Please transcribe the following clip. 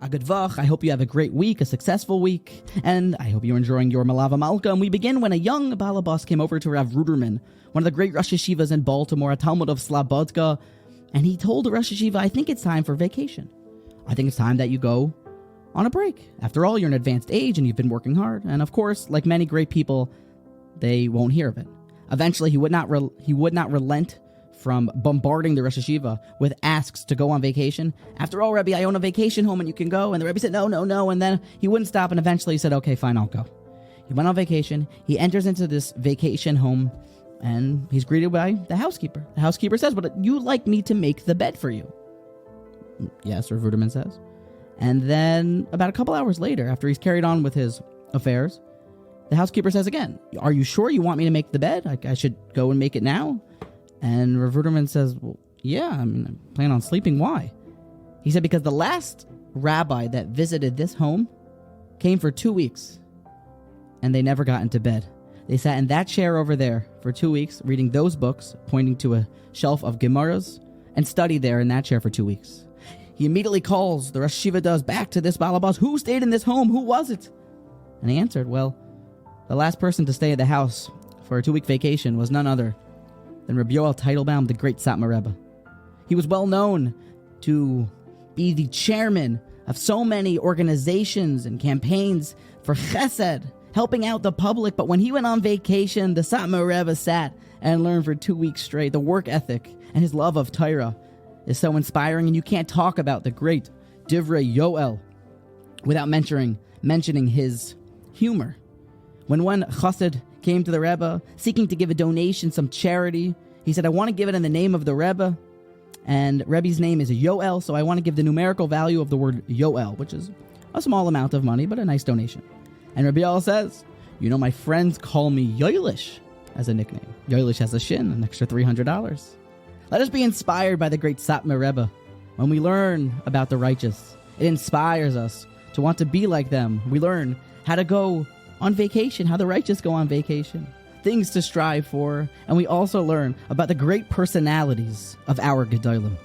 a good vach. I hope you have a great week, a successful week, and I hope you're enjoying your Malava Malka. And we begin when a young Balabas came over to Rav Ruderman, one of the great Rosh Yeshivas in Baltimore, a Talmud of Slobodka, and he told the Rosh Yeshiva, I think it's time for vacation. I think it's time that you go on a break. After all, you're an advanced age and you've been working hard. And of course, like many great people, they won't hear of it. Eventually, he would not relent from bombarding the Rosh Yeshiva with asks to go on vacation. After all, Rebbe, I own a vacation home and you can go. And the Rebbe said, no. And then he wouldn't stop. And eventually he said, okay, fine, I'll go. He went on vacation. He enters into this vacation home and he's greeted by the housekeeper. The housekeeper says, would you like me to make the bed for you? Yes, Rav Ruderman says. And then about a couple hours later, after he's carried on with his affairs, the housekeeper says again, are you sure you want me to make the bed? I should go and make it now? And Rav Ruderman says, well, yeah, I plan on sleeping. Why? He said, because the last rabbi that visited this home came for 2 weeks, and they never got into bed. They sat in that chair over there for 2 weeks, reading those books, pointing to a shelf of Gemaras, and studied there in that chair for 2 weeks. He immediately calls, the Rosh Yeshiva does, back to this Balabas, who stayed in this home? Who was it? And he answered, well, the last person to stay at the house for a 2-week vacation was none other than Rabbi Yoel Teitelbaum, the great Satmar Rebbe. He was well known to be the chairman of so many organizations and campaigns for chesed, helping out the public. But when he went on vacation, the Satmar Rebbe sat and learned for 2 weeks straight. The work ethic and his love of Torah is so inspiring, and you can't talk about the great Divrei Yoel without mentioning his humor. When one chassid came to the Rebbe seeking to give a donation, some charity, he said, I want to give it in the name of the Rebbe, and Rebbe's name is Yoel, so I want to give the numerical value of the word Yoel, which is a small amount of money, but a nice donation. And Rabbi Yoel says, my friends call me Yoelish as a nickname. Yoelish has a shin, an extra $300. Let us be inspired by the great Satmar Rebbe. When we learn about the righteous, it inspires us to want to be like them. We learn how to go on vacation, how the righteous go on vacation, things to strive for, and we also learn about the great personalities of our Gedolim.